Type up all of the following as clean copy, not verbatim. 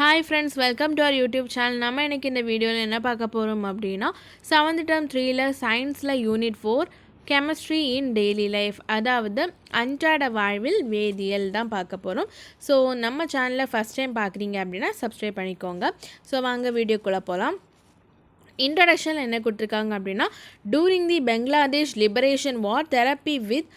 Hi friends, welcome to our YouTube channel. நம்ம இன்னைக்கு இந்த வீடியோவில் என்ன பார்க்க போகிறோம் அப்படின்னா 7th term 3ல சயின்ஸில் யூனிட் 4 கெமிஸ்ட்ரி இன் டெய்லி லைஃப், அதாவது அன்றாட வாழ்வில் வேதியியல் தான் பார்க்க போகிறோம். ஸோ நம்ம சேனலில் ஃபஸ்ட் டைம் பார்க்குறீங்க அப்படின்னா சப்ஸ்கிரைப் பண்ணிக்கோங்க. ஸோ வாங்க வீடியோக்குள்ளே போகலாம். இன்ட்ரடக்ஷனில் என்ன கொடுத்துருக்காங்க அப்படின்னா, during the Bangladesh liberation war therapy with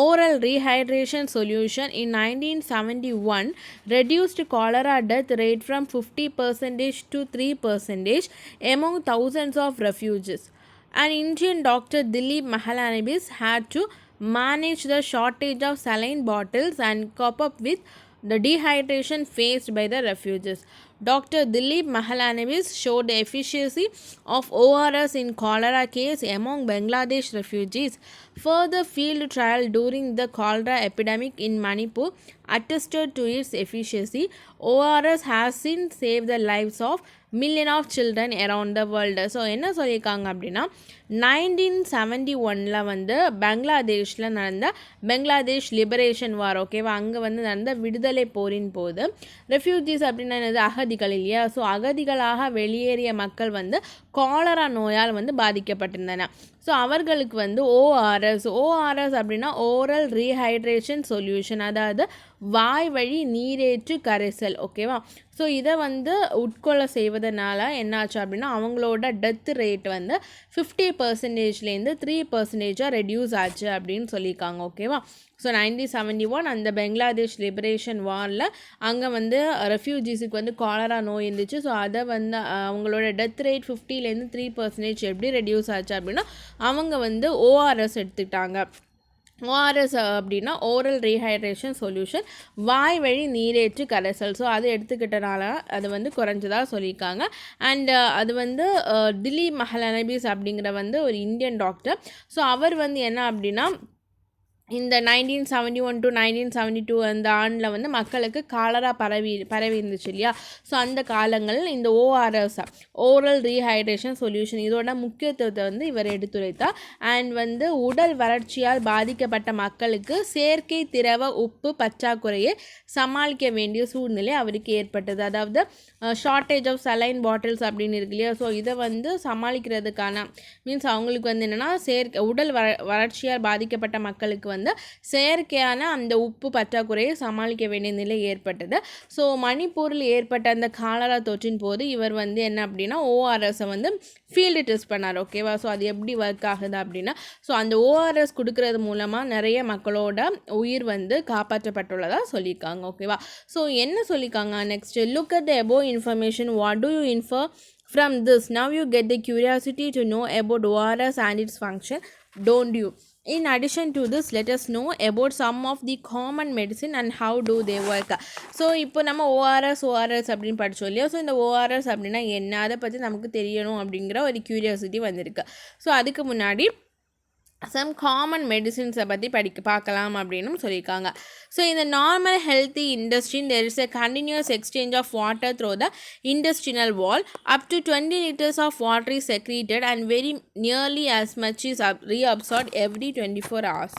oral rehydration solution in 1971 reduced cholera death rate from 50% to 3% among thousands of refugees. An Indian doctor, Dilip Mahalanobis, had to manage the shortage of saline bottles and cope up with the dehydration faced by the refugees. Dr. Dilip Mahalanobis showed the efficacy of ORS in cholera case among Bangladesh refugees. Further field trial during the cholera epidemic in Manipur attested to its efficacy. ORS has since saved the lives of millions of children around the world. So என்ன சொல்லியிருக்காங்க அப்படின்னா, 1971 வந்து பங்களாதேஷில் நடந்த Bangladesh liberation வார், ஓகேவா, அங்கே வந்து நடந்த விடுதலை போரின் போது ரெஃப்யூஜிஸ் அப்படின்னா என்னது, அகதிகள் இல்லையா. ஸோ அகதிகளாக வெளியேறிய மக்கள் வந்து காலரா நோயால் வந்து பாதிக்கப்பட்டிருந்தன. ஸோ அவர்களுக்கு வந்து ஓஆர்எஸ் அப்படின்னா ஓரல் ரீஹைட்ரேஷன் சொல்யூஷன், அதாவது வாய் வழி நீரேற்று கரைசல், ஓகேவா. ஸோ இதை வந்து உட்கொள்ள செய்வதனால என்னாச்சு அப்படின்னா, அவங்களோட டெத் ரேட் வந்து 50%லேருந்து 3% ரெடியூஸ் ஆச்சு அப்படின்னு சொல்லியிருக்காங்க, ஓகேவா. ஸோ 1971 அந்த பெங்களாதேஷ் லிபரேஷன் வாரில் அங்கே வந்து ரெஃப்யூஜிஸுக்கு வந்து காலரா நோய் இருந்துச்சு. ஸோ அதை வந்து அவங்களோட டெத் ரேட் 50லேருந்து 3% எப்படி ரெடியூஸ் ஆச்சு அப்படின்னா, அவங்க வந்து ஓஆர்எஸ் எடுத்துக்கிட்டாங்க. ஓஆர்எஸ் அப்படின்னா ஓரல் ரீஹைட்ரேஷன் சொல்யூஷன், வாய் வழி நீரேற்று கரைசல். ஸோ அது எடுத்துக்கிட்டனால அது வந்து குறைஞ்சதாக சொல்லியிருக்காங்க. அண்ட் அது வந்து திலீப் மஹலானபிஸ் அப்படிங்கிற வந்து ஒரு இந்தியன் டாக்டர். ஸோ அவர் வந்து என்ன அப்படின்னா, இந்த 1971 to 1972 அந்த ஆண்டில் வந்து மக்களுக்கு காலரா பரவி இருந்துச்சு இல்லையா. ஸோ அந்த காலங்களில் இந்த ஓஆர்எஸ் ஓரல் ரீஹைட்ரேஷன் சொல்யூஷன் இதோட முக்கியத்துவத்தை வந்து இவர் எடுத்துரைத்தார். அண்ட் வந்து உடல் வறட்சியால் பாதிக்கப்பட்ட மக்களுக்கு செயற்கை திரவ உப்பு பற்றாக்குறையை சமாளிக்க வேண்டிய சூழ்நிலை அவருக்கு ஏற்பட்டது. அதாவது ஷார்ட்டேஜ் ஆஃப் சலைன் பாட்டில்ஸ் அப்படின்னு இருக்கு இல்லையா. ஸோ இதை வந்து சமாளிக்கிறதுக்கான மீன்ஸ் அவங்களுக்கு வந்து என்னென்னா, உடல் வறட்சியால் பாதிக்கப்பட்ட மக்களுக்கு வந்து செயற்கையான அந்த உப்பு பற்றாக்குறையை சமாளிக்க வேண்டிய நிலை ஏற்பட்டது. ஸோ மணிப்பூரில் ஏற்பட்ட அந்த காலரா தொற்றின் போது இவர் வந்து என்ன அப்படின்னா ஓஆர்எஸை வந்து ஃபீல்டு டெஸ்ட் பண்ணார், ஓகேவா. ஸோ அது எப்படி ஒர்க் ஆகுது அப்படின்னா, ஸோ அந்த ஓஆர்எஸ் கொடுக்கறது மூலமாக நிறைய மக்களோட உயிர் வந்து காப்பாற்றப்பட்டுள்ளதாக சொல்லியிருக்காங்க, ஓகேவா. ஸோ என்ன சொல்லியிருக்காங்க next, look at the above information, what do you infer from this? Now you get the curiosity to know about ORS and its function, don't you? In addition to this, let us know about some of the common medicine and how do they work. So இப்போ நம்ம ORS அப்படின்னு படித்தோம் இல்லையா. So இந்த ORS அப்படின்னா என்ன, அதை பற்றி நமக்கு தெரியணும் அப்படிங்கிற ஒரு க்யூரியாசிட்டி வந்திருக்கு. ஸோ அதுக்கு முன்னாடி சம் காமன் மெடிசின்ஸை பற்றி பார்க்கலாம் அப்படின்னு சொல்லியிருக்காங்க. ஸோ இந்த normal healthy இண்டஸ்ட்ரின் there is a continuous exchange of water through the intestinal wall. Up to 20 liters of water is secreted and very nearly as much is reabsorbed every 24 hours.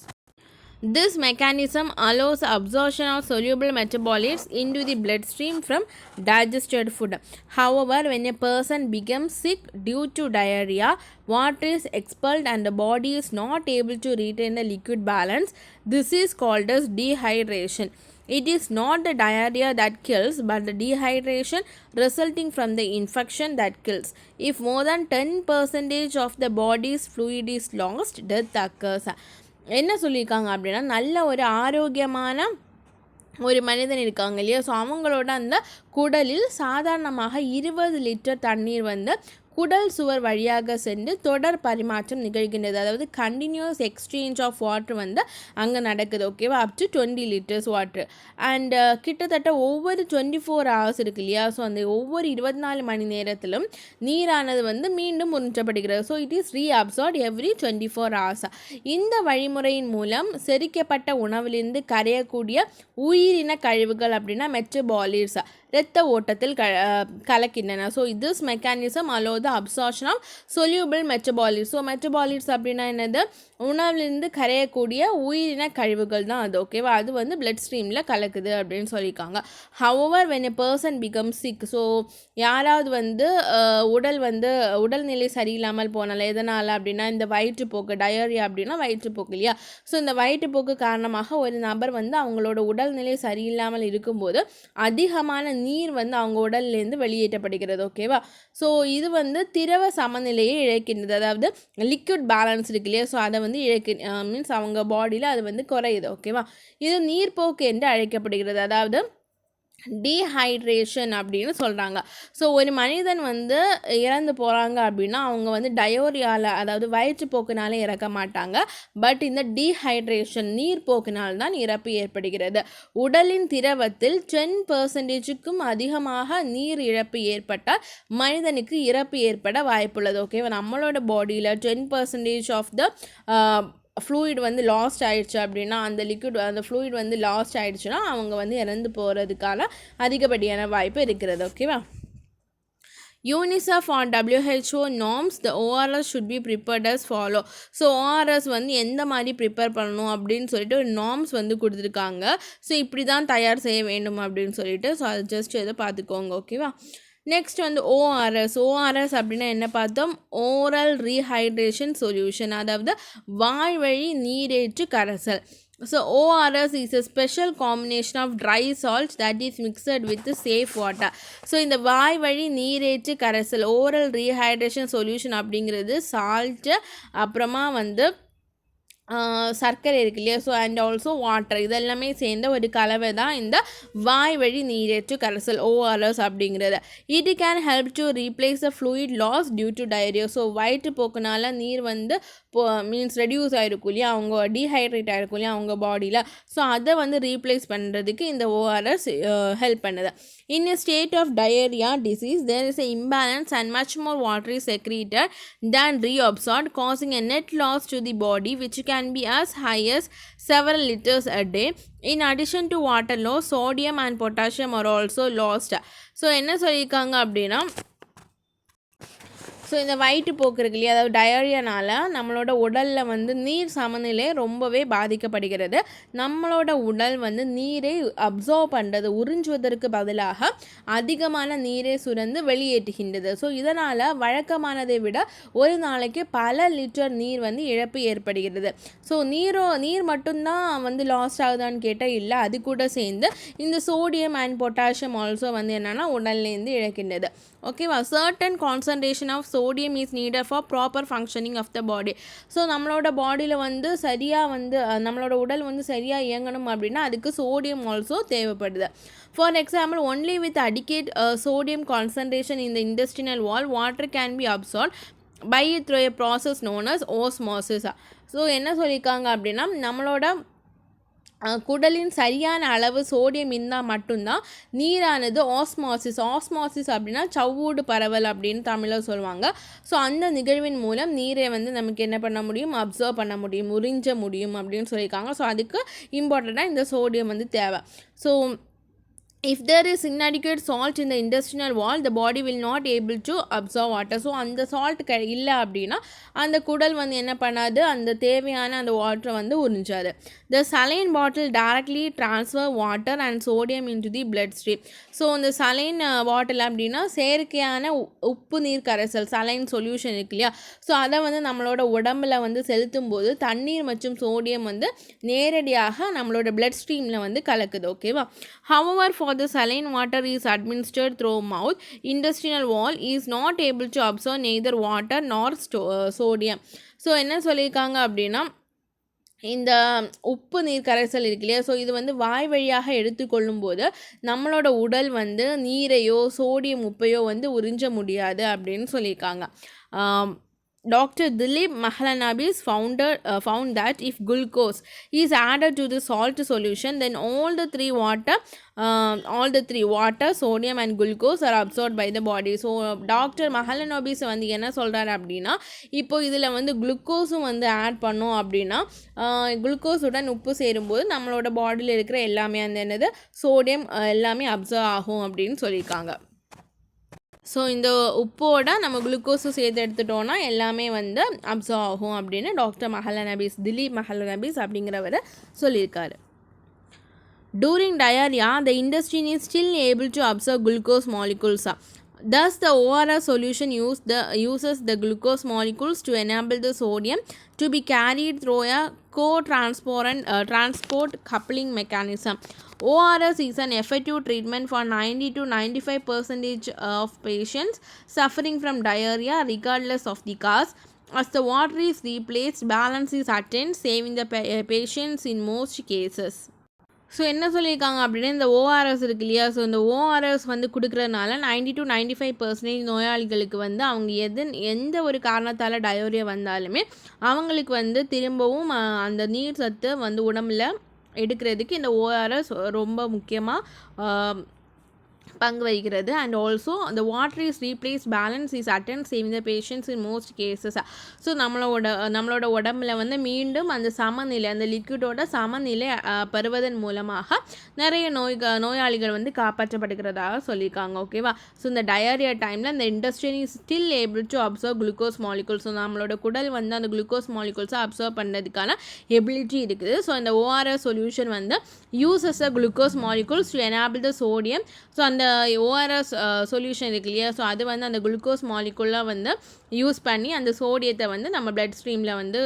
This mechanism allows absorption of soluble metabolites into the bloodstream from digested food. However, when a person becomes sick due to diarrhea, water is expelled and the body is not able to retain the liquid balance. This is called as dehydration. It is not the diarrhea that kills, but the dehydration resulting from the infection that kills. If more than 10% of the body's fluid is lost, death occurs. என்ன சொல்லியிருக்காங்க அப்படின்னா, நல்ல ஒரு ஆரோக்கியமான ஒரு மனிதன் இருக்காங்க இல்லையா. ஸோ அவங்களோட அந்த குடலில் சாதாரணமாக 20 லிட்டர் தண்ணீர் வந்து குடல் சுவர் வழியாக சென்று தொடர் பரிமாற்றம் நிகழ்கின்றது. அதாவது கண்டினியூஸ் எக்ஸ்சேஞ்ச் ஆஃப் வாட்டர் வந்து அங்கே நடக்குது, ஓகேவா. Up to 20 litres water. And கிட்டத்தட்ட ஒவ்வொரு 24 hours இருக்கு இல்லையா. ஸோ அந்த ஒவ்வொரு 24 மணி நேரத்திலும் நீரானது வந்து மீண்டும் உறிஞ்சப்படுகிறது. So it is reabsorbed every 24 hours. இந்த வழிமுறையின் மூலம் செரிக்கப்பட்ட உணவிலிருந்து கரையக்கூடிய உயிரின கழிவுகள் அப்படின்னா மெட்டபாலிட்ஸ் இரத்த ஓட்டத்தில் கலக்கின்றன. So this mechanism allow the absorption of soluble metabolites. So metabolites அப்படின்னா என்னது, உணவுலேருந்து கரையக்கூடிய உயிரின கழிவுகள் தான் அது. ஓகேவா, அது வந்து பிளட் ஸ்ட்ரீமில் கலக்குது அப்படின்னு சொல்லியிருக்காங்க. However when a person becomes sick, so யாராவது வந்து உடல்நிலை சரியில்லாமல் போனால எதனால் அப்படின்னா இந்த வயிற்றுப்போக்கு, டயரியா அப்படின்னா வயிற்றுப்போக்கு இல்லையா. ஸோ இந்த வயிற்றுப்போக்கு காரணமாக ஒரு நபர் வந்து அவங்களோட உடல்நிலை சரியில்லாமல் இருக்கும்போது அதிகமான நீர் வந்து அவங்க உடல்லேருந்து வெளியேற்றப்படுகிறது. ஓகேவா, ஸோ இது வந்து திரவ சமநிலையை இழக்கின்றது, அதாவது லிக்விட் பேலன்ஸ் இருக்கு இல்லையா, ஸோ அதை வந்து மீன்ஸ் அவங்க பாடியில் அது வந்து குறையுது. ஓகேவா, இது நீர்ப்போக்கு என்று அழைக்கப்படுகிறது, அதாவது டீஹைட்ரேஷன் அப்படின்னு சொல்கிறாங்க. ஸோ ஒரு மனிதன் வந்து இறந்து போகிறாங்க அப்படின்னா அவங்க வந்து டயோரியாவில், அதாவது வயிற்றுப்போக்குனால இறக்க மாட்டாங்க. பட் இந்த டீஹைட்ரேஷன் நீர்ப்போக்கினால் தான் இறப்பு ஏற்படுகிறது. உடலின் திரவத்தில் 10%க்கும் அதிகமாக நீர் இழப்பு ஏற்பட்டால் மனிதனுக்கு இறப்பு ஏற்பட வாய்ப்புள்ளது. ஓகேவா, நம்மளோட பாடியில் 10% ஆஃப் த ஃப்ளூயிட் வந்து லாஸ்ட் ஆகிடுச்சு அப்படின்னா, அந்த லிக்விட் அந்த ஃப்ளூயிட் வந்து லாஸ்ட் ஆகிடுச்சுன்னா அவங்க வந்து இறந்து போகிறதுக்கான அதிகப்படியான வாய்ப்பு இருக்கிறது. ஓகேவா, UNICEF or WHO norms the ORS should be prepared as follow. So ORS வந்து எந்த மாதிரி ப்ரிப்பேர் பண்ணணும் அப்படின்னு சொல்லிட்டு ஒரு நார்ம்ஸ் வந்து கொடுத்துருக்காங்க. ஸோ இப்படி தான் தயார் செய்ய வேண்டும் அப்படின்னு சொல்லிட்டு, ஸோ அது ஜஸ்ட் எதை பார்த்துக்கோங்க. ஓகேவா, நெக்ஸ்ட் வந்து ஓஆர்எஸ் அப்படின்னா என்ன பார்த்தோம், ஓரல் ரீஹைட்ரேஷன் சொல்யூஷன், அதாவது வாய்வழி நீரேற்று கரைசல். So ORS is a special combination of dry salt that is mixed with safe water. So இந்த வாய்வழி நீரேற்று கரைசல் ஓரல் ரீஹைட்ரேஷன் சொல்யூஷன் அப்படிங்கிறது சால்ட்டு, அப்புறமா வந்து சர்க்கரை இருக்கு இல்லையா, ஸோ அண்ட் ஆல்சோ வாட்டர், இதெல்லாமே சேர்ந்த ஒரு கலவை தான் இந்த வாய்வழி நீரேற்று கரைசல் ORS அப்படிங்கிறது. It can help to replace the fluid loss due to diarrhoea. So வயிற்றுப்போக்குனால நீர் வந்து மீன்ஸ் ரெடியூஸ் ஆகிருக்கும் இல்லையா, அவங்க டீஹைட்ரேட் ஆகிருக்கும் இல்லையா அவங்க பாடியில், ஸோ அதை வந்து ரீப்ளேஸ் பண்ணுறதுக்கு இந்த ORS ஹெல்ப் பண்ணுது. In a state of diarrhea disease, there is an imbalance and much more water is secreted than reabsorbed, causing a net loss to the body which can be as high as several liters a day. In addition to water loss, sodium and potassium are also lost. So என்ன சொல்லியிருக்காங்க அப்படின்னா, so இந்த வயிற்றுப்போக்கு இருக்கு இல்லையா, அதாவது டயரியானால் நம்மளோட உடலில் வந்து நீர் சமநிலை ரொம்பவே பாதிக்கப்படுகிறது. நம்மளோட உடல் வந்து நீரை அப்சர்வ் பண்ணுறது, உறிஞ்சுவதற்கு பதிலாக அதிகமான நீரை சுரந்து வெளியேற்றுகின்றது. ஸோ இதனால் வழக்கமானதை விட ஒரு நாளைக்கு பல லிட்டர் நீர் வந்து இழப்பு ஏற்படுகிறது. ஸோ நீர் மட்டும்தான் வந்து லாஸ்ட் ஆகுதான்னு கேட்டால் இல்லை, அது கூட சேர்ந்து இந்த சோடியம் அண்ட் பொட்டாசியம் ஆல்சோ வந்து என்னென்னா உடல்லேருந்து இழக்கின்றது. ஓகேவா, certain concentration of sodium is needed for proper functioning of the body. So நம்மளோட பாடியில் வந்து சரியாக வந்து நம்மளோட உடல் வந்து சரியாக இயங்கணும் அப்படின்னா அதுக்கு சோடியம் ஆல்சோ தேவைப்படுது. For example, only with adequate sodium concentration in the intestinal wall, water can be absorbed by through a process known as osmosis. So என்ன சொல்லியிருக்காங்க அப்படின்னா, நம்மளோட குடலின் சரியான அளவு சோடியம் இருந்தால் மட்டும்தான் நீரானது ஆஸ்மாசிஸ் அப்படின்னா சவ்வூடு பரவல் அப்படின்னு தமிழில் சொல்லுவாங்க. ஸோ அந்த நிகழ்வின் மூலம் நீரை வந்து நமக்கு என்ன பண்ண முடியும், அப்சர்வ் பண்ண முடியும், உறிஞ்ச முடியும் அப்படின்னு சொல்லியிருக்காங்க. ஸோ அதுக்கு இம்பார்ட்டண்ட்டாக இந்த சோடியம் வந்து தேவை. So if there is inadequate salt in the intestinal wall, the body will not able to absorb water. So அந்த சால்ட் இல்லை அப்படின்னா அந்த குடல் வந்து என்ன பண்ணாது, அந்த தேவையான அந்த வாட்டரை வந்து உறிஞ்சாது. The saline bottle directly transfer water and sodium into the blood stream. So இந்த சலைன் பாட்டில் அப்படின்னா செயற்கையான உப்பு நீர் கரைசல், சலைன் சொல்யூஷன் இருக்கு இல்லையா, ஸோ அதை வந்து நம்மளோட உடம்பில் வந்து செலுத்தும் போது தண்ணீர் மற்றும் சோடியம் வந்து நேரடியாக நம்மளோட blood ஸ்ட்ரீமில் வந்து கலக்குது. ஓகேவா, however for the saline water is administered through mouth, intestinal wall is not able to absorb neither water nor sodium. So என்ன சொல்லியிருக்காங்க அப்படின்னா, இந்த உப்பு நீர் கரைசல் இருக்கு இல்லையா, ஸோ இது வந்து வாய் வழியாக எடுத்துக்கொள்ளும் போது நம்மளோட உடல் வந்து நீரையோ சோடியம் உப்பையோ வந்து உறிஞ்ச முடியாது அப்படின்னு சொல்லியிருக்காங்க. Dr. Dilip Mahalanobis found that if glucose is added to the salt solution, then all the three water, sodium and glucose are absorbed by the body. So doctor Mahalanobis வந்து என்ன சொல்கிறாரு அப்படின்னா, இப்போ இதில் வந்து குளுக்கோஸும் வந்து ஆட் பண்ணோம் அப்படின்னா குளுக்கோஸுடன் உப்பு சேரும்போது நம்மளோட பாடியில் இருக்கிற எல்லாமே அந்த என்னது சோடியம் எல்லாமே அப்சர்வ் ஆகும் அப்படின்னு சொல்லியிருக்காங்க. ஸோ இந்த உப்போட நம்ம குளுக்கோஸும் சேர்த்து எடுத்துட்டோன்னா எல்லாமே வந்து அப்சர்வ் ஆகும் அப்படின்னு டாக்டர் மஹலனபீஸ், திலீப் மஹலனபீஸ் அப்படிங்கிறவர் சொல்லியிருக்காரு. During diarrhea, the intestine is still able to absorb glucose molecules. Thus, the ORS solution uses the glucose molecules to enable the sodium to be carried through a transport coupling mechanism. ORS is an effective treatment for 90 to 95% of patients suffering from diarrhea regardless of the cause. As the water is replaced, balance is attained, saving the patients in most cases. So என்ன சொல்லியிருக்காங்க அப்படின்னா, இந்த ORS இருக்கு இல்லையா, so இந்த ORS வந்து கொடுக்குறதுனால 90 to 95% நோயாளிகளுக்கு வந்து அவங்க எந்த ஒரு காரணத்தால் டயோரியா வந்தாலுமே அவங்களுக்கு வந்து திரும்பவும் அந்த நீர் சத்து வந்து உடம்புல எடுக்கிறதுக்கு இந்த ஓஆர்எஸ் ரொம்ப முக்கியமாக பங்கு வகிக்கிறது. And also the water is replaced, balance is attained, saving the patients in most cases. So நம்மளோட உடம்புல வந்து மீண்டும் அந்த சமநிலை, அந்த லிக்விடோட சமநிலை பெறுவதன் மூலமாக நிறைய நோயாளிகள் வந்து காப்பாற்றப்படுகிறதாக சொல்லியிருக்காங்க. ஓகேவா. ஸோ இந்த டயரியா டைமில் இந்த intestine is still able to absorb glucose molecules. So நம்மளோட குடல் வந்து அந்த குளுக்கோஸ் மாலிகூல்ஸை அப்சர்வ் பண்ணுறதுக்கான எபிலிட்டி இருக்குது. ஸோ இந்த ஓஆர்எஸ் சொல்யூஷன் வந்து uses a glucose molecules to enable the sodium. So அந்த ஓஆர்எஸ் சொல்யூஷன் இருக்கு இல்லையா, ஸோ அது வந்து அந்த குளுக்கோஸ் மாலிகுலாக வந்து யூஸ் பண்ணி அந்த சோடியத்தை வந்து நம்ம பிளட் ஸ்ட்ரீமில் வந்து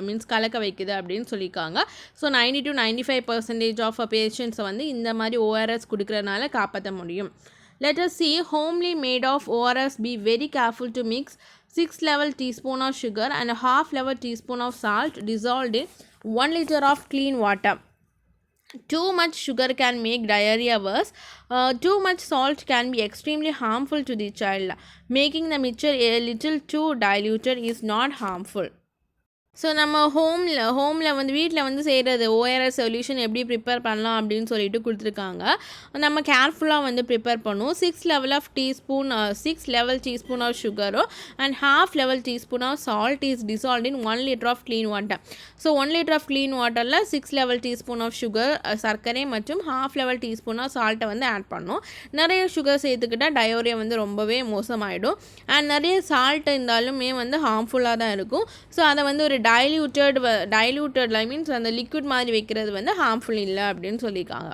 மீன்ஸ் கலக்க வைக்குது அப்படின்னு சொல்லியிருக்காங்க. ஸோ 90 to 95% ஆஃப் பேஷண்ட்ஸை வந்து இந்த மாதிரி ஓஆர்எஸ் கொடுக்குறதுனால காப்பாற்ற முடியும். Let us see homely made of ORS. Be very careful to mix 6 level teaspoon of sugar and a half level teaspoon of salt dissolved in 1 liter of clean water. Too much sugar can make diarrhea worse. Too much salt can be extremely harmful to the child. Making the mixture a little too diluted is not harmful. So நம்ம ஹோமில் வந்து வீட்டில் வந்து செய்கிறது ORS solution எப்படி prepare பண்ணலாம் அப்படின்னு சொல்லிட்டு கொடுத்துருக்காங்க. நம்ம கேர்ஃபுல்லாக வந்து ப்ரிப்பேர் பண்ணுவோம். 6 level teaspoon of sugar and half level teaspoon of salt is dissolved in 1 liter of clean water. So 1 liter of clean வாட்டரில் 6 level teaspoon ஆஃப் சுகர், சர்க்கரை மற்றும் half level teaspoon ஆஃப் சால்ட்டை வந்து ஆட் பண்ணோம். நிறைய sugar சேர்த்துக்கிட்டால் diarrhoea வந்து ரொம்பவே மோசமாயிடும். And நிறைய salt இருந்தாலுமே வந்து ஹார்ம்ஃபுல்லாக தான் இருக்கும். ஸோ அதை வந்து ஒரு டைலூட்டட் மீன்ஸ் அந்த லிக்விட் மாதிரி வைக்கிறது வந்து ஹார்ம்ஃபுல் இல்லை அப்படின்னு சொல்லியிருக்காங்க.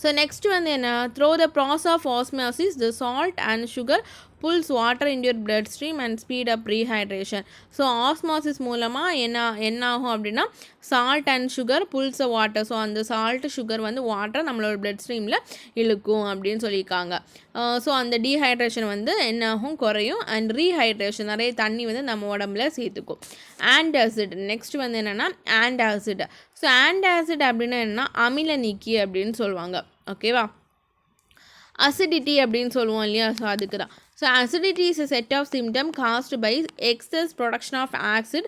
ஸோ நெக்ஸ்ட் வந்து என்ன, through the process of osmosis the salt and sugar pulls water into your bloodstream and speed up rehydration. So osmosis மூலமாக என்ன ஆகும் அப்படின்னா, salt and sugar pulls water. So அந்த சால்ட் சுகர் வந்து வாட்டர் நம்மளோட blood ஸ்ட்ரீமில் இழுக்கும் அப்படின்னு சொல்லியிருக்காங்க. ஸோ அந்த டீஹைட்ரேஷன் வந்து என்ன ஆகும், குறையும். அண்ட் ரீஹைட்ரேஷன், நிறைய தண்ணி வந்து நம்ம உடம்புல சேர்த்துக்கும். ஆன்டாசிட் நெக்ஸ்ட் வந்து என்னென்னா ஆன்டாசிட். ஸோ ஆன்டாசிட் அப்படின்னா என்னென்னா அமில நீக்கி அப்படின்னு சொல்லுவாங்க. ஓகேவா. அசிடிட்டி அப்படின்னு சொல்லுவோம் இல்லையா, ஸோ அதுக்கு தான். So acidity is a set of symptoms caused by excess production of acid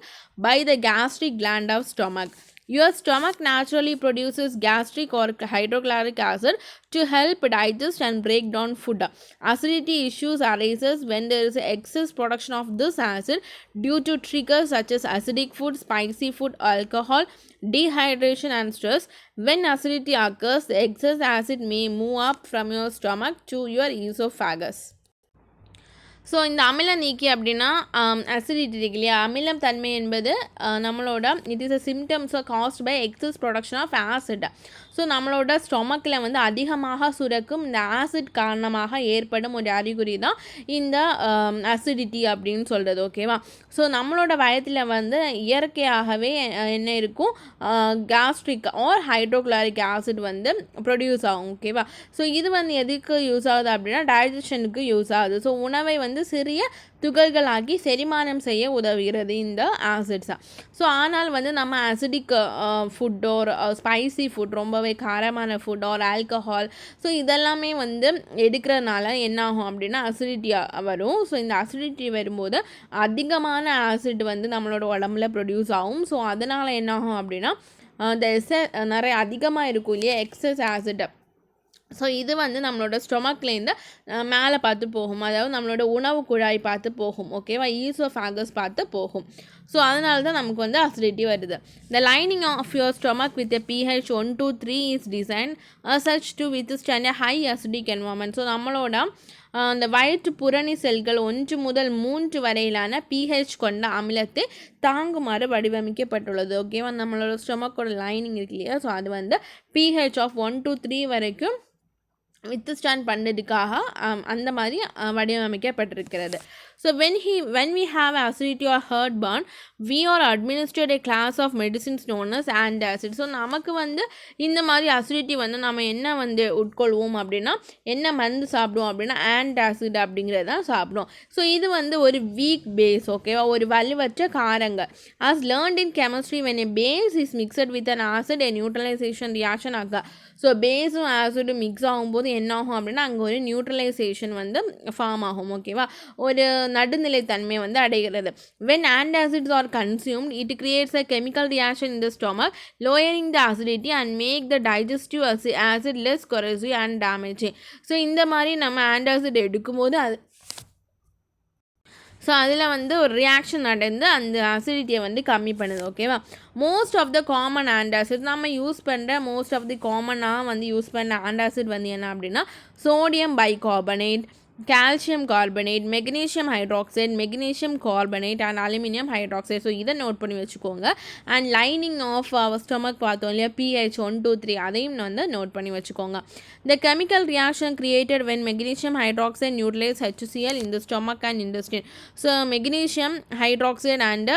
by the gastric gland of stomach. Your stomach naturally produces gastric or hydrochloric acid to help digest and break down food. Acidity issues arises when there is excess production of this acid due to triggers such as acidic food, spicy food, alcohol, dehydration and stress. When acidity occurs, the excess acid may move up from your stomach to your esophagus. So இந்த அமில நீக்கி அப்படின்னா acidity இருக்கு இல்லையா, அமிலம் தன்மை என்பது நம்மளோட it is a symptoms caused by excess production of acid. So நம்மளோட ஸ்டொமக்கில் வந்து அதிகமாக சுரக்கும் இந்த ஆசிட் காரணமாக ஏற்படும் ஒரு அறிகுறி தான் இந்த அசிடிட்டி அப்படின்னு சொல்கிறது. ஓகேவா. ஸோ நம்மளோட வயத்தில் வந்து இயற்கையாகவே என்ன இருக்கும், கேஸ்ட்ரிக் ஆர் ஹைட்ரோக்ளோரிக் ஆசிட் வந்து ப்ரொடியூஸ் ஆகும். ஓகேவா. ஸோ இது வந்து எதுக்கு யூஸ் ஆகுது அப்படின்னா டைஜஷனுக்கு யூஸ் ஆகுது. ஸோ உணவை வந்து சிறிய துகள்களாக்கி செரிமானம் செய்ய உதவுகிறது இந்த ஆசிட்ஸா. ஸோ ஆனால் வந்து நம்ம acidic food or spicy food, ரொம்பவே காரமான ஃபுட் ஆர் ஆல்கஹால், ஸோ இதெல்லாமே வந்து எடுக்கிறதுனால என்ன ஆகும் அப்படின்னா அசிடிட்டி வரும். ஸோ இந்த அசிடிட்டி வரும்போது அதிகமான ஆசிட் வந்து நம்மளோட உடம்புல ப்ரொடியூஸ் ஆகும். ஸோ அதனால் என்ன ஆகும் அப்படின்னா இந்த நிறைய அதிகமாக இருக்கும் இல்லையா எக்ஸஸ் ஆசிட், ஸோ இது வந்து நம்மளோட ஸ்டொமக்லேருந்து மேலே பார்த்து போகும், அதாவது நம்மளோட உணவு குழாய் பார்த்து போகும், ஓகேவா, ஈசோஃபேகஸ் பார்த்து போகும். ஸோ அதனால தான் நமக்கு வந்து அசிடிட்டி வருது. The lining of your stomach with pH 1 to 3 is design such to withstand a high acidic environment. So நம்மளோட அந்த வயிற்று புறணி செல்கள் 1 முதல் 3 வரையிலான pH கொண்ட அமிலத்தை தாங்குமாறு வடிவமைக்கப்பட்டுள்ளது, ஓகேவா. நம்மளோட ஸ்டொமக்கோட லைனிங் இருக்கு இல்லையா, ஸோ அது வந்து pH of 1 to 3 வரைக்கும் வித்ஸ்டாண்ட் பண்ணுறதுக்காக அந்த மாதிரி வடிவமைக்கப்பட்டிருக்கிறது. So when we have acidity or heartburn, we are administered a class of medicines known as antacid. So நமக்கு வந்து இந்த மாதிரி அசிடிட்டி வந்து நம்ம என்ன வந்து உட்கொள்வோம் அப்படின்னா, என்ன மருந்து சாப்பிடுவோம் அப்படின்னா ஆன்டாசிட் அப்படிங்கிறது தான் சாப்பிடுவோம். ஸோ இது வந்து ஒரு வீக் பேஸ், ஓகேவா, ஒரு வலுவற்ற காரங்க. as learned in chemistry, when a base is mixed with an acid, a neutralization reaction occurs. So பேஸும் ஆசிடும் மிக்ஸ் ஆகும்போது என்ன ஆகும் அப்படின்னா அங்கே ஒரு நியூட்ரலைசேஷன் வந்து ஃபார்ம் ஆகும், ஓகேவா, ஒரு நடுநிலைத்தன்மை வந்து அடைகிறது. when antacids are consumed, it creates a chemical reaction in the stomach, lowering the acidity and make the digestive acid less corrosive and damaging. So இந்த மாதிரி நம்ம ஆன்டாசிட் எடுக்கும்போது ஸோ அதில் வந்து ஒரு ரியாக்ஷன் நடந்து அந்த அசிடிட்டியை வந்து கம்மி பண்ணுது, ஓகேவா. Most of the common antacid நம்ம யூஸ் பண்ணுற மோஸ்ட் ஆஃப் தி காமனாக வந்து யூஸ் பண்ண ஆன்டாசிட் வந்து என்ன அப்படின்னா sodium bicarbonate, calcium carbonate, magnesium hydroxide, magnesium carbonate and aluminum hydroxide. So இதை நோட் பண்ணி வச்சுக்கோங்க. And lining of our stomach பார்த்தோம் இல்லையா, pH 1 to 3, அதையும் வந்து நோட் பண்ணி வச்சுக்கோங்க. The chemical reaction created when magnesium hydroxide neutralizes HCl in the stomach and intestine. So magnesium hydroxide and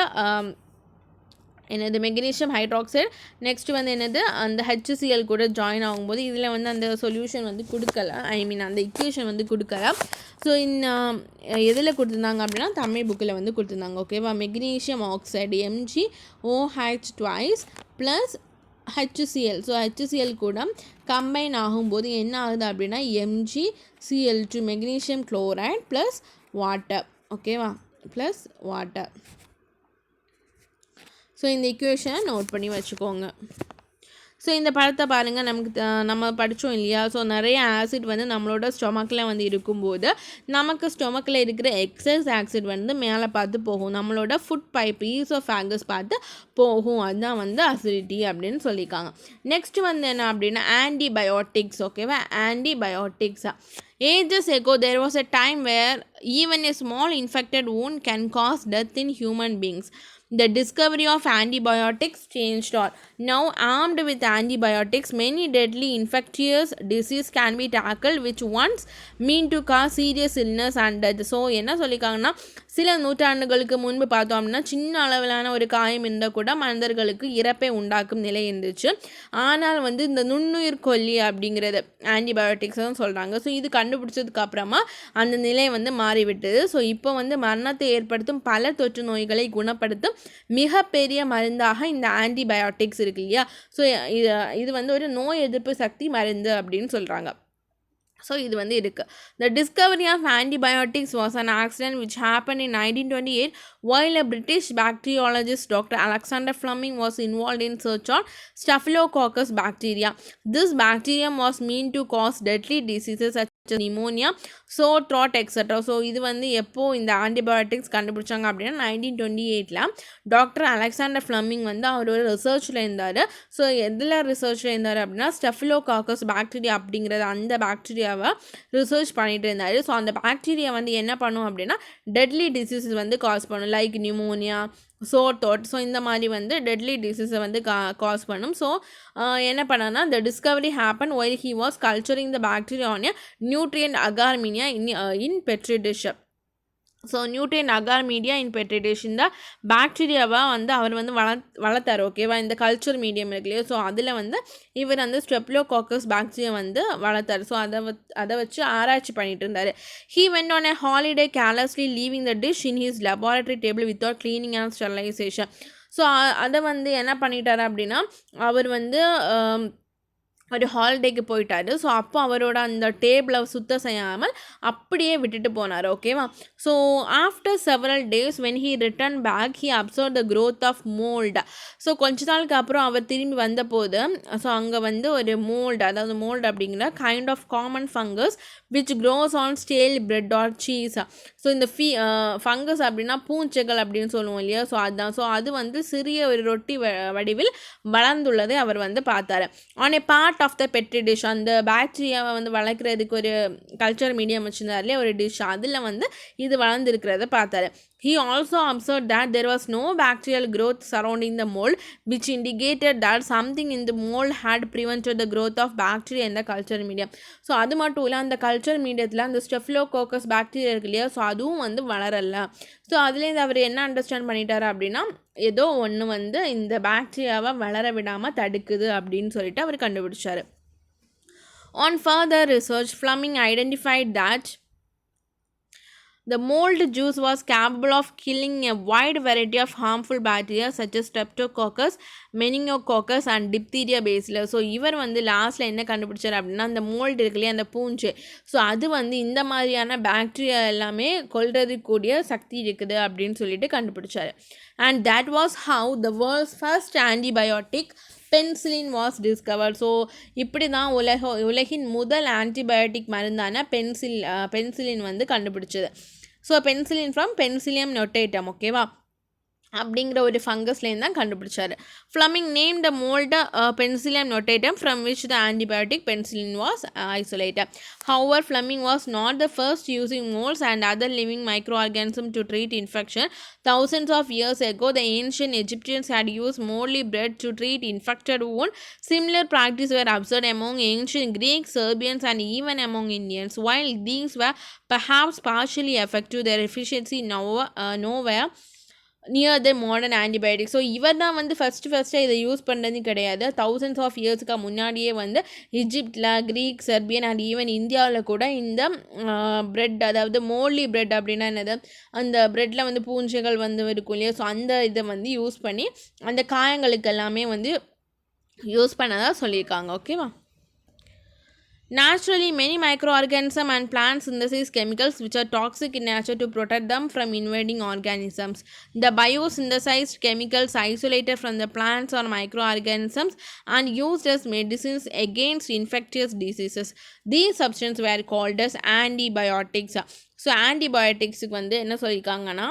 என்னது மெக்னீஷியம் ஹைட்ராக்சைடு நெக்ஸ்ட் வந்து என்னது அந்த HCl கூட ஜாயின் ஆகும்போது இதில் வந்து அந்த சொல்யூஷன் வந்து கொடுக்கல, அந்த இக்குவேஷன் வந்து கொடுக்கல. ஸோ எதில் கொடுத்துருந்தாங்க அப்படின்னா தமிழ் புக்கில் வந்து கொடுத்துருந்தாங்க, ஓகேவா. Magnesium oxide MgOH twice plus HCl. So HCl கூட கம்பைன் ஆகும்போது என்ன ஆகுது அப்படின்னா MgCl2 magnesium chloride plus water, ஓகேவா, ப்ளஸ் வாட்டர். ஸோ இந்த இக்குவேஷனை நோட் பண்ணி வச்சுக்கோங்க. ஸோ இந்த படத்தை பாருங்கள், நம்ம படித்தோம் இல்லையா. ஸோ நிறைய ஆசிட் வந்து நம்மளோட ஸ்டொமக்கில் வந்து இருக்கும்போது நமக்கு ஸ்டொமக்கில் இருக்கிற எக்ஸஸ் ஆசிட் வந்து மேலே பார்த்து போகும், நம்மளோட ஃபுட் பைப் ஈசோஃபேகஸ் பார்த்து போகும், அதுதான் வந்து அசிடிட்டி அப்படின்னு சொல்லியிருக்காங்க. நெக்ஸ்ட் வந்து என்ன அப்படின்னா ஆன்டிபயோட்டிக்ஸ், ஓகேவா. ஆன்டிபயோட்டிக்ஸா ages ago there was a time where even a small infected wound can cause death in human beings. The discovery of antibiotics changed all. Now armed with antibiotics, many deadly infectious disease can be tackled which once mean to cause serious illness and death. So என்ன சொல்லியிருக்காங்கன்னா சில நூற்றாண்டுகளுக்கு முன்பு பார்த்தோம் அப்படின்னா சின்ன அளவிலான ஒரு காயம் இருந்தால் கூட மனிதர்களுக்கு இறப்பை உண்டாக்கும் நிலை இருந்துச்சு. ஆனால் வந்து இந்த நுண்ணுயிர் கொல்லி அப்படிங்கிறது ஆன்டிபயோட்டிக்ஸ் தான் சொல்கிறாங்க. ஸோ இது கண்டுபிடிச்சதுக்கு அப்புறமா அந்த நிலை வந்து மாறிவிட்டது. ஸோ இப்போ வந்து மரணத்தை ஏற்படுத்தும் பல தொற்று நோய்களை குணப்படுத்தும் மிகப்பெரிய மருந்தாக இந்த ஆன்டிபயோட்டிக்ஸ் இருக்கு இல்லையா. ஸோ இது வந்து ஒரு நோய் எதிர்ப்பு சக்தி மருந்து அப்படின்னு சொல்கிறாங்க. ஸோ இது வந்து இருக்குது. The discovery of antibiotics was an accident which happened in 1928 while a British bacteriologist Dr. Alexander Fleming was involved in search on Staphylococcus bacteria. This bacterium was meant to cause deadly diseases such as pneumonia, sore throat, etc. So இது வந்து எப்போது இந்த antibiotics கண்டுபிடிச்சாங்க அப்படின்னா 1928 doctor Alexander Fleming வந்து அவரோட ரிசர்ச்சில் இருந்தார். So எதில் ரிசர்ச்சில் இருந்தார் அப்படின்னா ஸ்டெஃபிலோகாக்கஸ் பாக்டீரியா அப்படிங்கிறது அந்த பாக்டீரியாவை ரிசர்ச் பண்ணிட்டு இருந்தார். ஸோ அந்த பாக்டீரியா வந்து என்ன பண்ணும் அப்படின்னா டெட்லி டிசீஸஸ் வந்து காஸ் பண்ணும், லைக் நியூமோனியா, சோர் த்ரோட். ஸோ இந்த மாதிரி வந்து டெட்லி டிசீஸை வந்து காஸ் பண்ணும். ஸோ என்ன பண்ணான்னா the discovery happened while he was culturing the bacteria on a nutrient agarminia in petri dish. So nutrient agar media in petri dish இந்த பாக்டீரியாவை வந்து அவர் வந்து வளர்த்தார், ஓகேவா. இந்த கல்ச்சர் மீடியம் இருக்கு இல்லையா. ஸோ அதில் வந்து இவர் வந்து ஸ்டெப்லோகாக்கஸ் பாக்டீரியா வந்து வளர்த்தார். ஸோ அதை வச்சு ஆராய்ச்சி பண்ணிட்டு இருந்தார். He went on a holiday carelessly leaving the dish in his laboratory table without cleaning and sterilization. So அதை வந்து என்ன பண்ணிட்டார் அப்படின்னா அவர் வந்து ஒரு ஹாலிடேக்கு போயிட்டாரு. ஸோ அப்போ அவரோட அந்த டேபிளை சுத்தம் செய்யாமல் அப்படியே விட்டுட்டு போனார். ஓகேவா. So after several days when he return back he observe the growth of mould. So கொஞ்ச நாளுக்கு அப்புறம் அவர் திரும்பி வந்தபோது ஸோ அங்கே வந்து ஒரு மோல்டு, அதாவது மோல்டு அப்படிங்கிற kind of common fungus which grows on stale bread or cheese. So இந்த ஃபங்கஸ் அப்படின்னா பூஞ்சைகள் அப்படின்னு சொல்லுவோம் இல்லையா. ஸோ அதுதான். ஸோ அது வந்து சிறிய ஒரு ரொட்டி வடிவில் வளர்ந்துள்ளதை அவர் வந்து பார்த்தாரு. On a part of the petri dish, அந்த பாக்டீரியாவை வந்து வளர்க்குறதுக்கு ஒரு கல்ச்சர் மீடியம் வச்சுருந்தாருலே ஒரு டிஷ், அதில் வந்து இது வளர்ந்துருக்கிறத பார்த்தாரு. He also observed that there was no bacterial growth surrounding the mold, which indicated that something in the mold had prevented the growth of bacteria in the culture medium. So அது மட்டும் இல்லை, அந்த culture மீடியத்தில் அந்த Staphylococcus bacteria இருக்கு இல்லையா, so அதுவும் வந்து வளரல. ஸோ அதுலேருந்து அவர் என்ன அண்டர்ஸ்டாண்ட் பண்ணிட்டாரு அப்படின்னா, ஏதோ ஒன்று வந்து இந்த பாக்டீரியாவை வளர விடாமல் தடுக்குது அப்படின்னு சொல்லிட்டு அவர் கண்டுபிடிச்சார். On further research, Fleming identified that the mold juice was capable of killing a wide variety of harmful bacteria such as Streptococcus, Meningococcus and Diphtheria bacillus. So இவர் வந்து லாஸ்ட்டில் என்ன கண்டுபிடிச்சார் அப்படின்னா, அந்த மோல்டு இருக்குல்லையே அந்த பூஞ்சை, ஸோ அது வந்து இந்த மாதிரியான பாக்டீரியா எல்லாமே கொல்றதுக்கூடிய சக்தி இருக்குது அப்படின்னு சொல்லிட்டு கண்டுபிடிச்சார். And that was how the world's first antibiotic penicillin was discovered. So இப்படி தான் உலகின் முதல் ஆன்டிபயோட்டிக் மருந்தான பென்சிலின் வந்து கண்டுபிடிச்சது. So penicillin from penicillium notatum. ஓகேவா, அப்படிங்கிற ஒரு ஃபங்கஸ்லேருந்து தான் கண்டுபிடிச்சார். Fleming name the mould penicillium notatum from which the antibiotic penicillin was isolated. However, Fleming was not the first using molds and other living microorganisms to treat infection. Thousands of years ago, the ancient Egyptians had used moldy bread to treat infected wounds. Similar practices were observed among ancient Greeks, Serbians, and even among Indians. While these were perhaps partially effective, their efficiency nowhere near the modern antibiotic. So இவர் தான் வந்து first இதை use பண்ணுறது கிடையாது. Thousands of இயர்ஸுக்கு முன்னாடியே வந்து இஜிப்டில், creek, Serbian and even இந்தியாவில் கூட இந்த பிரெட், அதாவது மோல்டி பிரெட் அப்படின்னா என்னது, அந்த பிரெட்டில் வந்து பூஞ்சைகள் வந்து இருக்கும் இல்லையா, ஸோ அந்த இதை வந்து யூஸ் பண்ணி அந்த காயங்களுக்கு எல்லாமே வந்து யூஸ் பண்ணதாக சொல்லியிருக்காங்க. ஓகேவா. Naturally, many microorganisms and plants synthesize chemicals which are toxic in nature to protect them from invading organisms. The biosynthesized chemicals isolated from the plants or microorganisms and used as medicines against infectious diseases. These substances were called as antibiotics. So, antibiotics வந்து என்ன சொல்லியிருக்காங்கன்னா,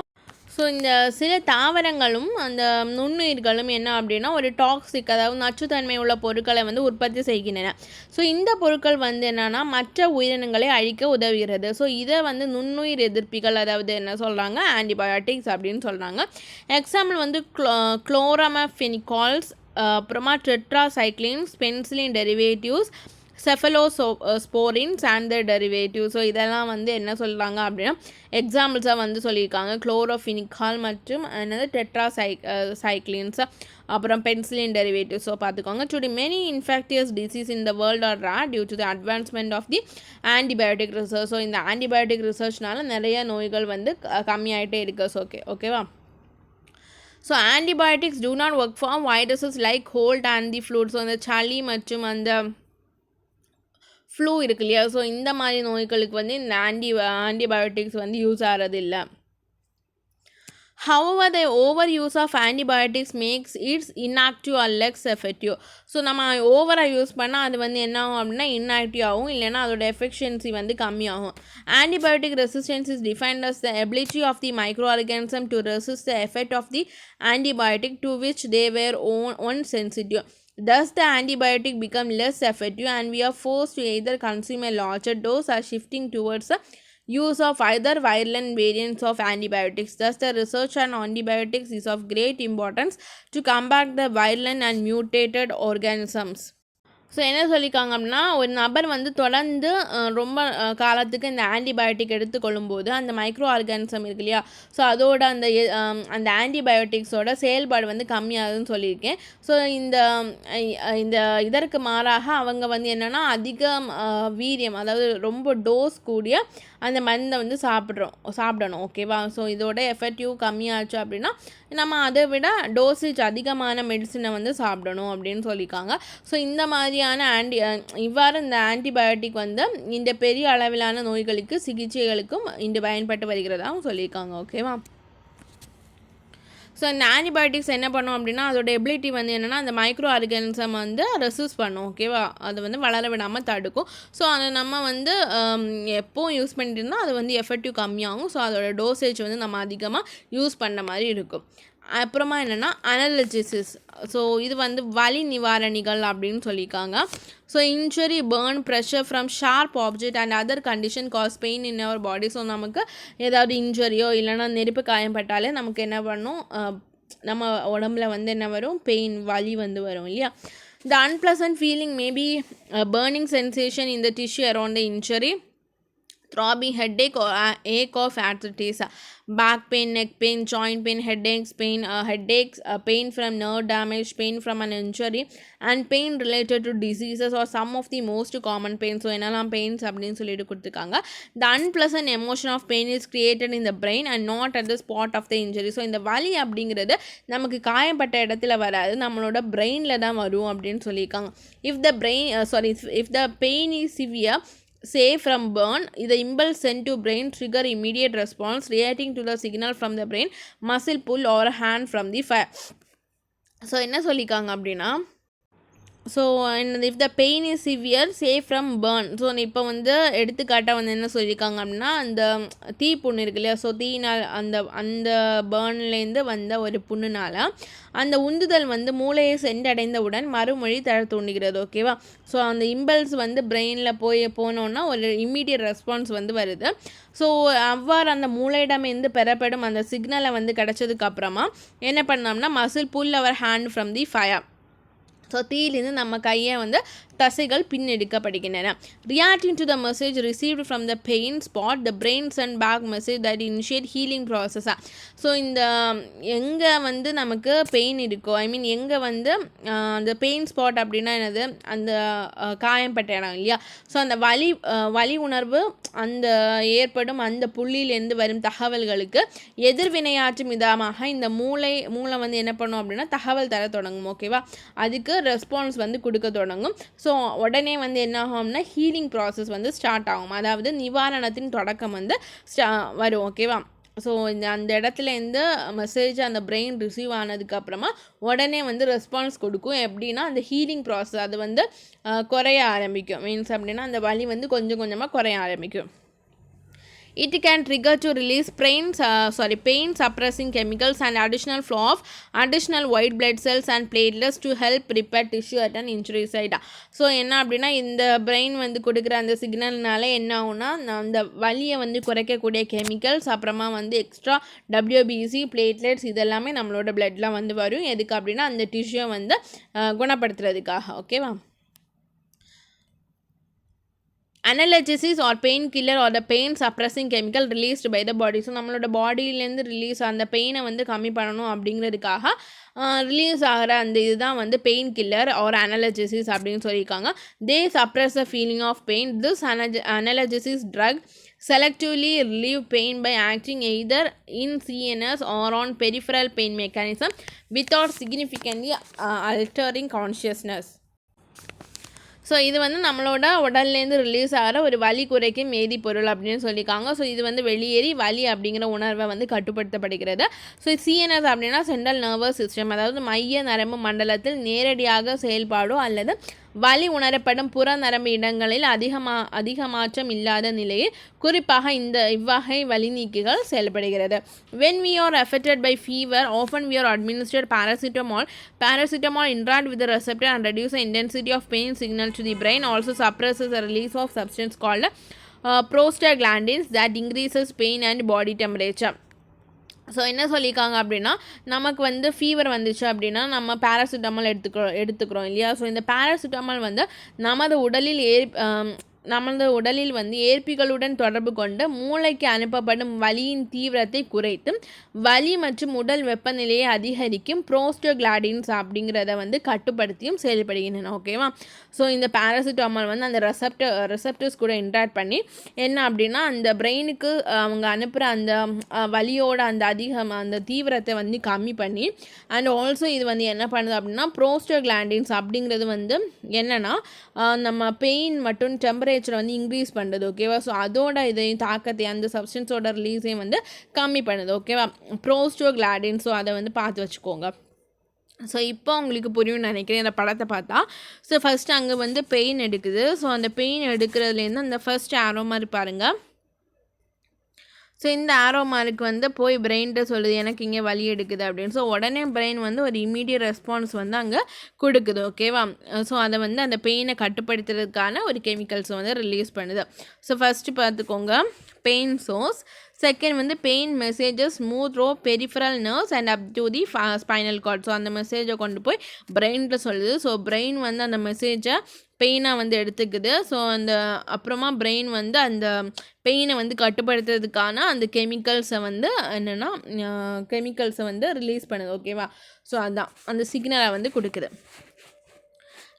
so இந்த சில தாவரங்களும் அந்த நுண்ணுயிர்களும் என்ன அப்படின்னா ஒரு toxic, அதாவது நச்சுத்தன்மை உள்ள பொருட்களை வந்து உற்பத்தி செய்கின்றன. ஸோ இந்த பொருட்கள் வந்து என்னென்னா மற்ற உயிரினங்களை அழிக்க உதவுகிறது. ஸோ இதை வந்து நுண்ணுயிர் எதிர்ப்பிகள், அதாவது என்ன சொல்கிறாங்க, ஆன்டிபயோட்டிக்ஸ் அப்படின்னு சொல்கிறாங்க. எக்ஸாம்பிள் வந்து குளோரமஃபெனிகால்ஸ், அப்புறமா tetracyclines, penicillin derivatives, cephalosporins and the derivative. So இதெல்லாம் வந்து என்ன சொல்கிறாங்க அப்படின்னா எக்ஸாம்பிள்ஸாக வந்து சொல்லியிருக்காங்க. குளோரோஃபினிகால் மற்றும் என்னது டெட்ராசைக்ளின்ஸ், அப்புறம் பென்சிலின் டெரிவேட்டிவ். ஸோ பார்த்துக்கோங்க. Today many infectious disease in the world are rare due to the advancement of the antibiotic research. So இந்த ஆன்டிபயோட்டிக் ரிசர்ச்னால நிறைய நோய்கள் வந்து கம்மியாகிட்டே இருக்குது. ஸோ ஓகேவா. So antibiotics do not work for viruses like cold and the flu. So அந்த சளி மற்றும் அந்த ஃப்ளூ இருக்கு இல்லையா, ஸோ இந்த மாதிரி நோய்களுக்கு வந்து இந்த ஆன்டிபயோட்டிக்ஸ் வந்து யூஸ் ஆகிறது இல்லை. However, the overuse of antibiotics makes it inactive or less effective. So நம்ம ஓவராக யூஸ் பண்ணால் அது வந்து என்ன ஆகும் அப்படின்னா இன்ஆக்டிவ் ஆகும், இல்லைன்னா அதோட எஃபெக்ஷன்சி வந்து கம்மியாகும். Antibiotic resistance is defined as the ability of the microorganism to resist the effect of the antibiotic to which they were once sensitive. Thus, the antibiotic become less effective and we are forced to either consume a larger dose or shifting towards the use of either virulent variants of antibiotics. Thus, the research on antibiotics is of great importance to combat the virulent and mutated organisms. So என்ன சொல்லியிருக்காங்க அப்படின்னா, ஒரு நபர் வந்து தொடர்ந்து ரொம்ப காலத்துக்கு இந்த ஆன்டிபயோட்டிக் எடுத்துக்கொள்ளும்போது அந்த மைக்ரோ ஆர்கானிசம் இருக்கு இல்லையா, ஸோ அதோட அந்த ஆன்டிபயோட்டிக்ஸோட செயல்பாடு வந்து கம்மியாகுதுன்னு சொல்லியிருக்கேன். ஸோ இந்த இதற்கு மாறாக அவங்க வந்து என்னென்னா அதிக வீரியம், அதாவது ரொம்ப டோஸ் கூடிய அந்த மருந்தை வந்து சாப்பிடணும். ஓகேவா. ஸோ இதோட எஃபெக்டிவ் கம்மியாச்சு அப்படின்னா நம்ம அதை விட டோசேஜ் அதிகமான மெடிசனை வந்து சாப்பிடணும் அப்படின்னு சொல்லியிருக்காங்க. ஸோ இந்த மாதிரியான இவ்வாறு இந்த ஆன்டிபயோட்டிக் வந்து இந்த பெரிய அளவிலான நோய்களுக்கு சிகிச்சைகளுக்கும் இன்று பயன்பட்டு வருகிறதாகவும் சொல்லியிருக்காங்க. ஓகேவா? ஸோ இந்த ஆன்டிபயோட்டிக்ஸ் என்ன பண்ணோம் அப்படின்னா அதோட எபிலிட்டி வந்து என்னென்னா அந்த மைக்ரோ ஆர்கானிசம் வந்து ரெசிஸ்ட் பண்ணும். ஓகேவா? அது வந்து வளர விடாமல் தடுக்கும். ஸோ அதை நம்ம வந்து எப்போவும் யூஸ் பண்ணிட்டு இருந்தால் அது வந்து எஃபெக்டிவ் கம்மியாகும். ஸோ அதோட டோசேஜ் வந்து நம்ம அதிகமாக யூஸ் பண்ண மாதிரி இருக்கும். அப்புறமா என்னென்னா அனலஜிசிஸ். ஸோ இது வந்து வலி நிவாரணிகள் அப்படின்னு சொல்லியிருக்காங்க. So injury, burn, pressure from sharp object and other condition cause pain in our body. So நமக்கு ஏதாவது இன்ஜுரியோ இல்லைனா நெருப்பு காயப்பட்டாலே நமக்கு என்ன பண்ணும், நம்ம உடம்புல வந்து என்ன வரும், பெயின், வலி வந்து வரும் இல்லையா? The unpleasant feeling may be a burning sensation in the tissue around the injury, throbbing headache or ache of arthritis, back pain, neck pain, joint pain, headaches, pain from nerve damage, pain from an injury, and pain related to diseases or some of the most common pains. So என்னெல்லாம் pains அப்படின்னு சொல்லிட்டு கொடுத்துருக்காங்க. The unpleasant emotion of pain is created in the brain and not at the spot of the injury. So இந்த வலி அப்படிங்கிறது நமக்கு காயப்பட்ட இடத்துல வராது, நம்மளோட பிரெயினில் தான் வரும் அப்படின்னு சொல்லியிருக்காங்க. If the pain is severe, say from burn, the impulse sent to brain trigger immediate response reacting to the signal from the brain, muscle pull or hand from the fire. So என்ன சொல்லியிருக்காங்க அப்படின்னா, so if the pain is severe say from burn. So இப்போ வந்து எடுத்துக்காட்டாக வந்து என்ன சொல்லியிருக்காங்க அப்படின்னா அந்த தீ புண்ணு இருக்கு இல்லையா? ஸோ தீனால் அந்த பேர்ன்லேருந்து வந்த ஒரு புண்ணுனால் அந்த உந்துதல் வந்து மூளையை சென்றடைந்தவுடன் மறுமொழி தர தூண்டுகிறது. ஓகேவா? ஸோ அந்த இம்பல்ஸ் வந்து பிரெயினில் போனோன்னா ஒரு இம்மீடியட் ரெஸ்பான்ஸ் வந்து வருது. ஸோ அவ்வாறு அந்த மூளையிடமிருந்து பெறப்படும் அந்த சிக்னலை வந்து கிடச்சதுக்கப்புறமா என்ன பண்ணோம்னா muscle pull our hand from the fire. So தீயிலிருந்து நம்ம கையை வந்து தசைகள் பின்னெடுக்கப்படுகின்றன. Reacting to the message received from the pain spot, the brain sent back message that initiate healing ப்ராசஸாக. ஸோ இந்த எங்கே வந்து நமக்கு பெயின் இருக்கோ, எங்கே வந்து அந்த பெயின் ஸ்பாட் அப்படின்னா என்னது, அந்த காயம்பட்ட இடம் இல்லையா? ஸோ அந்த வலி உணர்வு அந்த ஏற்படும் அந்த புள்ளியிலேருந்து வரும் தகவல்களுக்கு எதிர்வினையாற்றும் விதமாக இந்த மூளை வந்து என்ன பண்ணும் அப்படின்னா தகவல் தர தொடங்கும். ஓகேவா? அதுக்கு ரெஸ்பான்ஸ் வந்து கொடுக்க தொடங்கும். ஸோ உடனே வந்து என்ன ஆகும்னா ஹீலிங் ப்ராசஸ் வந்து ஸ்டார்ட் ஆகும், அதாவது நிவாரணத்தின் தொடக்கம் வந்து வரும். ஓகேவா? ஸோ அந்த இடத்துலேருந்து மெசேஜ் அந்த பிரெயின் ரிசீவ் ஆனதுக்கப்புறமா உடனே வந்து ரெஸ்பான்ஸ் கொடுக்கும். எப்படின்னா அந்த ஹீலிங் ப்ராசஸ் அது வந்து குறைய ஆரம்பிக்கும். மீன்ஸ் அப்படின்னா அந்த வலி வந்து கொஞ்சம் கொஞ்சமாக குறைய ஆரம்பிக்கும். It can trigger to release pain suppressing chemicals and additional flow of additional white blood cells and platelets to help repair tissue at an injury site. So என்ன அப்படின்னா இந்த பிரெயின் வந்து கொடுக்குற அந்த சிக்னல்னால என்ன ஆகும்னா அந்த வலியை வந்து குறைக்கக்கூடிய கெமிக்கல்ஸ், அப்புறமா வந்து எக்ஸ்ட்ரா WBC, பிளேட்லெட்ஸ் இதெல்லாமே நம்மளோட பிளட்லாம் வந்து வரும். எதுக்கு அப்படின்னா அந்த டிஷ்யூவை வந்து குணப்படுத்துறதுக்காக. ஓகேவா? Analgesics or painkiller or the pain suppressing chemical released by the body. So நம்மளோட பாடியிலேருந்து ரிலீஸ் அந்த பெயினை வந்து கம்மி பண்ணணும் அப்படிங்கிறதுக்காக ரிலீஸ் ஆகிற அந்த இதுதான் வந்து பெயின் கில்லர் ஆர் அனலஜெசிஸ் அப்படின்னு சொல்லியிருக்காங்க. They suppress the feeling of pain. This analgesics drug selectively relieve pain by acting either in CNS or on peripheral pain mechanism without significantly altering consciousness. So இது வந்து நம்மளோட உடல்லேருந்து release ஆகிற ஒரு வலி குறைக்கும் வேதிப்பொருள் அப்படின்னு சொல்லியிருக்காங்க. ஸோ இது வந்து வெளியேறி வலி அப்படிங்கிற உணர்வை வந்து கட்டுப்படுத்தப்படுகிறது. ஸோ சிஎன்எஸ் அப்படின்னா சென்ட்ரல் நர்வஸ் சிஸ்டம், அதாவது மைய நரம்பு மண்டலத்தில் நேரடியாக செயல்பாடோ அல்லது வலி உணரப்படும் புற நரம்பு இடங்களில் அதிகமாற்றம் இல்லாத நிலையில் குறிப்பாக இவ்வகை வலி நீக்கிகள் செயல்படுகிறது. When we are affected by fever, often we are administered paracetamol. Paracetamol interact with the receptor and reduce the intensity of pain signal to the brain. Also suppresses the release of substance called prostaglandins that increases pain and body temperature. So என்ன சொல்லியிருக்காங்க அப்படின்னா நமக்கு வந்து fever வந்துச்சு அப்படின்னா நம்ம paracetamol எடுத்துக்கிறோம் இல்லையா? ஸோ இந்த பேராசிட்டமால் வந்து நமது உடலில் நமது உடலில் வந்து ஏற்பிகளுடன் தொடர்பு கொண்டு மூளைக்கு அனுப்பப்படும் வலியின் தீவிரத்தை குறைத்து வலி மற்றும் உடல் வெப்பநிலையை அதிகரிக்கும் ப்ரோஸ்டோகிளாடின்ஸ் அப்படிங்கிறத வந்து கட்டுப்படுத்தியும் செயல்படுகின்றன. ஓகேவா? ஸோ இந்த பேராசிட்டாமால் வந்து அந்த ரெசப்டர்ஸ் கூட இன்ட்ராக்ட் பண்ணி என்ன அப்படின்னா அந்த பிரெயினுக்கு அவங்க அனுப்புகிற அந்த வலியோட அந்த தீவிரத்தை வந்து கம்மி பண்ணி அண்ட் ஆல்சோ இது வந்து என்ன பண்ணுது அப்படின்னா ப்ரோஸ்டோகிளாண்டின்ஸ் அப்படிங்கிறது வந்து என்னென்னா நம்ம பெயின் மற்றும் டெம்பரேச்சரை வந்து இன்க்ரீஸ் பண்ணுறது. ஓகேவா? ஸோ அதோட இதையும் தாக்கத்தை அந்த சப்ஸ்டன்ஸோட ரிலீஸையும் வந்து கம்மி பண்ணுது. ஓகேவா? ப்ரோஸ்டோகிளாண்டின். ஸோ அதை வந்து பார்த்து வச்சுக்கோங்க. ஸோ இப்போ உங்களுக்கு புரியும்னு நினைக்கிறேன் இந்த படத்தை பார்த்தா. ஸோ ஃபஸ்ட்டு அங்கே வந்து பெயின் எடுக்குது. ஸோ அந்த பெயின் எடுக்கிறதுலேருந்து அந்த ஃபர்ஸ்ட் ஆரோ மாதிரி பாருங்கள். ஸோ இந்த ஆரோ மார்க் வந்து போய் பிரெயின்கிட்ட சொல்லுது எனக்கு இங்கே வலி எடுக்குது அப்படின்னு. ஸோ உடனே பிரெயின் வந்து ஒரு இமீடியட் ரெஸ்பான்ஸ் வந்து அங்கே கொடுக்குது. ஓகேவா? ஸோ அதை வந்து அந்த பெயினை கட்டுப்படுத்துறதுக்கான ஒரு கெமிக்கல்ஸை வந்து ரிலீஸ் பண்ணுது. ஸோ ஃபஸ்ட்டு பார்த்துக்கோங்க பெயின் சோர்ஸ். செகண்ட் வந்து pain messages move through peripheral nerves and up to the spinal card. So அந்த மெசேஜை கொண்டு போய் பிரெயின்கிட்ட சொல்லுது. ஸோ பிரெயின் வந்து அந்த மெசேஜை பெயினாக வந்து எடுத்துக்குது. ஸோ அந்த அப்புறமா பிரெயின் வந்து அந்த பெயினை வந்து கட்டுப்படுத்துறதுக்கான அந்த கெமிக்கல்ஸை வந்து என்னென்னா கெமிக்கல்ஸை வந்து ரிலீஸ் பண்ணுது. ஓகேவா? ஸோ அதுதான் அந்த சிக்னலை வந்து கொடுக்குது.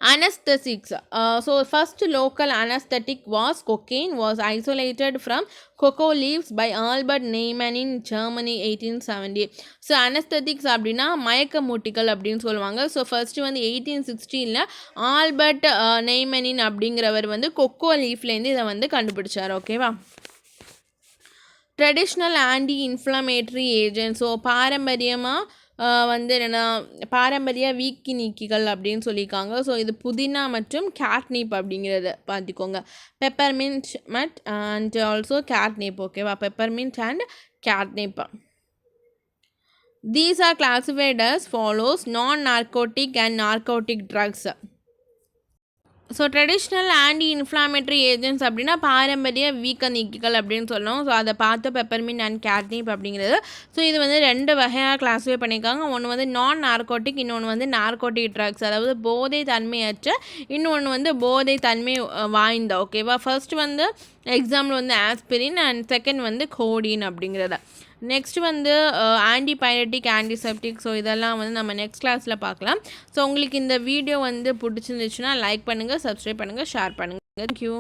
Anesthetics. So first local anesthetic was cocaine was isolated from cocoa leaves by Albert Neyman in Germany 1870. So anesthetics அப்படின்னா மயக்கமூட்டிகள் அப்படின்னு சொல்லுவாங்க. ஸோ ஃபர்ஸ்ட்டு வந்து 1860 ஆல்பர்ட் நெய்மனின் அப்படிங்கிறவர் வந்து கொக்கோ லீஃப்லேருந்து இதை வந்து கண்டுபிடிச்சார். ஓகேவா? Traditional anti inflammatory agent. So பாரம்பரியமாக வந்து என்னென்னா பாரம்பரிய வீக்கி நீக்கிகள் அப்படின்னு சொல்லியிருக்காங்க. ஸோ இது புதினா மற்றும் கேட்னிப் அப்படிங்கிறத பார்த்துக்கோங்க. Peppermint and also catnip. ஓகேவா? Peppermint and catnip. These are classified as follows: non-narcotic and narcotic drugs. So traditional anti inflammatory agents அப்படின்னா பாரம்பரிய வீக்க நீக்கிகள் அப்படின்னு சொல்லணும். ஸோ அதை பார்த்து பெப்பர்மின் அண்ட் கேட்னிப் அப்படிங்கிறது. ஸோ இது வந்து 2 வகையாக கிளாஸிஃபை பண்ணியிருக்காங்க. ஒன்று வந்து நான் நார்கோட்டிக், இன்னொன்று வந்து நார்கோட்டிக் ட்ரக்ஸ், அதாவது போதை தன்மையற்ற, இன்னொன்று வந்து போதை தன்மை வாய்ந்த. ஓகேவா? ஃபர்ஸ்ட் வந்து எக்ஸாம்பிள் வந்து ஆஸ்பிரின் அண்ட் செகண்ட் வந்து கோடின் அப்படிங்கிறத. நெக்ஸ்ட் வந்து ஆன்டிபயோட்டிக், ஆன்டிசெப்டிக். ஸோ இதெல்லாம் வந்து நம்ம நெக்ஸ்ட் கிளாஸில் பார்க்கலாம். ஸோ உங்களுக்கு இந்த வீடியோ வந்து பிடிச்சிருந்துச்சுன்னா லைக் பண்ணுங்கள், சப்ஸ்கிரைப் பண்ணுங்கள், ஷேர் பண்ணுங்கள். தேங்க்யூ.